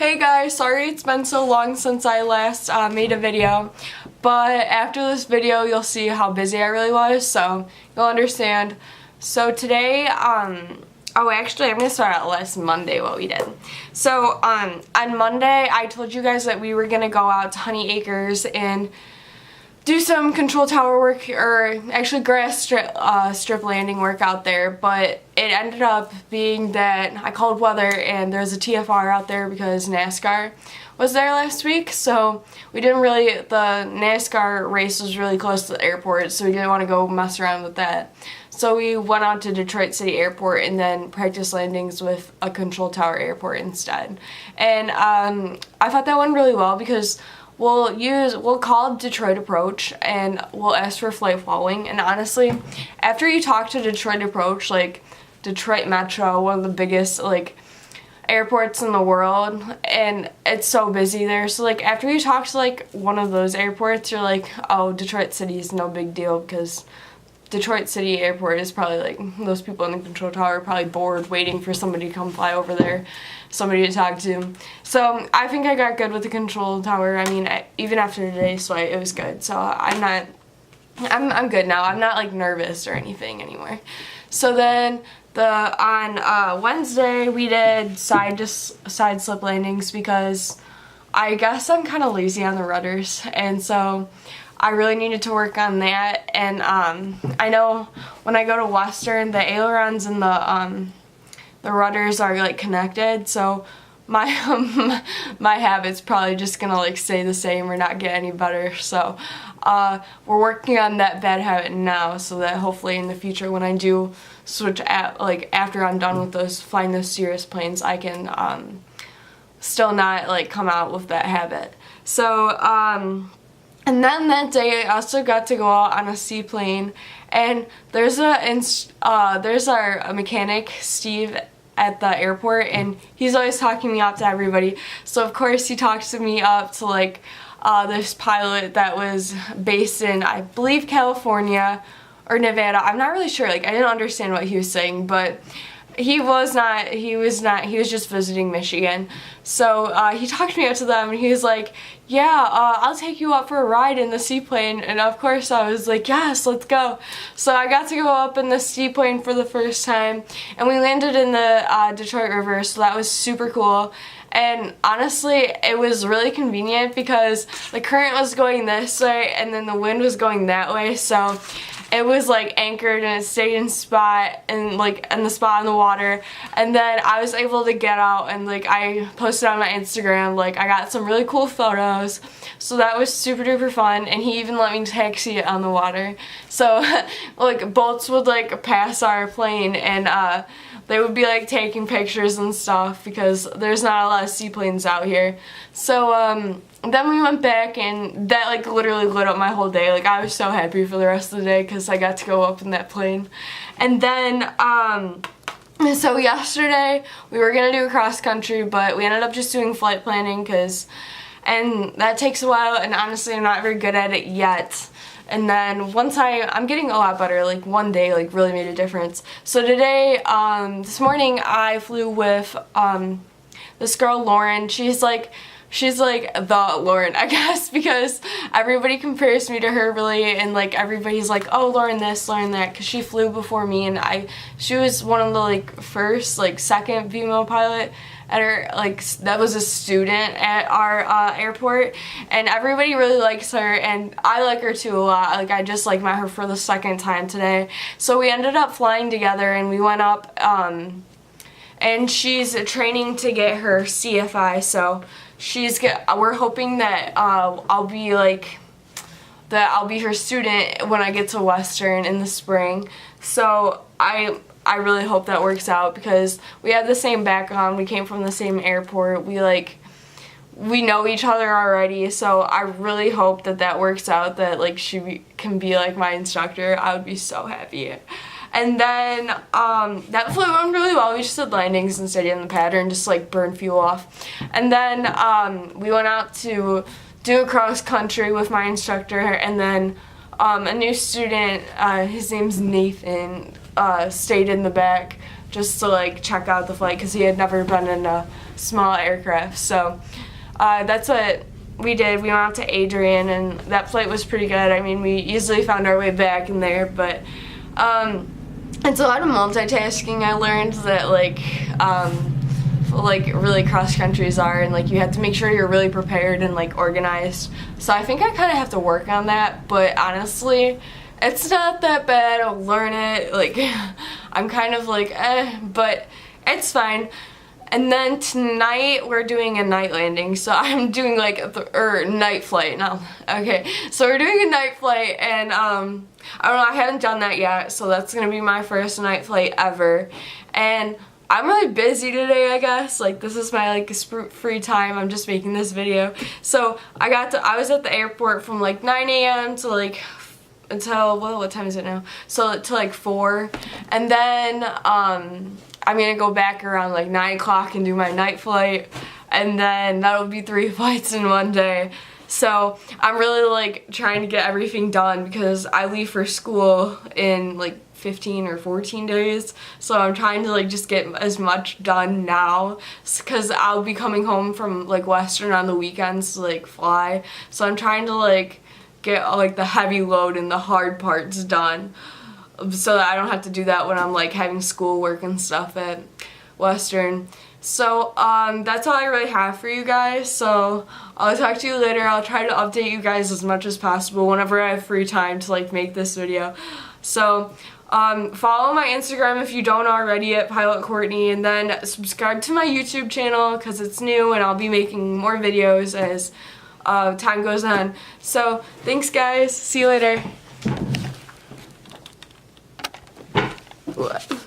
Hey guys, sorry it's been so long since I last made a video, but after this video you'll see how busy I really was, so you'll understand. So today, actually I'm going to start out last Monday what we did. So on Monday I told you guys that we were going to go out to Honey Acres and do some control tower work, or actually grass strip landing work out there, but it ended up being that I called weather and there's a TFR out there because NASCAR was there last week, so the NASCAR race was really close to the airport, so we didn't want to go mess around with that. So we went out to Detroit City Airport and then practiced landings with a control tower airport instead. And I thought that went really well because we'll call Detroit Approach and we'll ask for flight following, and honestly, after you talk to Detroit Approach, like Detroit Metro, one of the biggest airports in the world, and it's so busy there, so after you talk to one of those airports, you're like, oh, Detroit City is no big deal, because Detroit City Airport is probably those people in the control tower are probably bored waiting for somebody to come fly over there, somebody to talk to. So I think I got good with the control tower. I mean, even after today's flight, it was good. So I'm good now. I'm not nervous or anything anymore. So then on Wednesday we did side slip landings because I guess I'm kind of lazy on the rudders, and so I really needed to work on that. And I know when I go to Western, the ailerons and the rudders are connected, so my my habit's probably just gonna stay the same or not get any better. So we're working on that bad habit now, so that hopefully in the future when I do switch after I'm done with flying those serious planes, I can still not come out with that habit. So and then that day I also got to go out on a seaplane, and there's our mechanic Steve at the airport, and he's always talking me up to everybody. So of course he talks me up to this pilot that was based in, I believe, California or Nevada. I'm not really sure. I didn't understand what he was saying, but he was just visiting Michigan. So he talked me up to them, and he was like, yeah, I'll take you up for a ride in the seaplane. And of course I was like, yes, let's go. So I got to go up in the seaplane for the first time, and we landed in the Detroit River, so that was super cool. And honestly, it was really convenient because the current was going this way and then the wind was going that way, so it was anchored and it stayed in spot and in the spot in the water. And then I was able to get out, and I posted on my Instagram, I got some really cool photos, so that was super duper fun. And he even let me taxi it on the water, so boats would pass our plane, and they would be taking pictures and stuff because there's not a lot of seaplanes out here. So then we went back, and that literally lit up my whole day. I was so happy for the rest of the day because I got to go up in that plane. And then so yesterday we were gonna do a cross country, but we ended up just doing flight planning and that takes a while, and honestly I'm not very good at it yet. And then once I'm getting a lot better, one day really made a difference. So today, this morning I flew with this girl Lauren. She's the Lauren, I guess, because everybody compares me to her really, and everybody's like, oh, Lauren this, Lauren that, because she flew before me, and she was one of the first second female pilot at her, that was a student at our airport, and everybody really likes her, and I like her too a lot. I just met her for the second time today. So we ended up flying together, and we went up, and she's training to get her CFI, so we're hoping that I'll be her student when I get to Western in the spring. So I really hope that works out because we have the same background, we came from the same airport, we know each other already, so I really hope that works out, that she can be my instructor. I would be so happy. And then that flight went really well. We just did landings and stayed in the pattern, just burn fuel off. And then we went out to do a cross country with my instructor, and then a new student, his name's Nathan, stayed in the back just to like check out the flight because he had never been in a small aircraft. So that's what we did. We went out to Adrian, and that flight was pretty good. I mean, we easily found our way back in there, but it's a lot of multitasking. I learned that like really cross countries are, and like you have to make sure you're really prepared and like organized. So I think I kind of have to work on that, but honestly it's not that bad. I'll learn it. Like I'm kind of like but it's fine. And then tonight we're doing a night landing, so I'm doing like night flight now. Okay, so we're doing a night flight, and I don't know, I haven't done that yet, so that's gonna be my first night flight ever. And I'm really busy today, I guess. Like this is my like free time. I'm just making this video. So I was at the airport from like 9 a.m. to like until what time is it now? So to like 4, and then I'm gonna go back around like 9 o'clock and do my night flight, and then that'll be 3 flights in one day. So I'm really like trying to get everything done because I leave for school in like 15 or 14 days. So I'm trying to like just get as much done now because I'll be coming home from like Western on the weekends to like fly. So I'm trying to like get like the heavy load and the hard parts done so that I don't have to do that when I'm like having schoolwork and stuff at Western. So that's all I really have for you guys. So I'll talk to you later. I'll try to update you guys as much as possible whenever I have free time to like make this video. So follow my Instagram if you don't already at Pilot Courtney, and then subscribe to my YouTube channel because it's new and I'll be making more videos as time goes on. So thanks guys. See you later. What?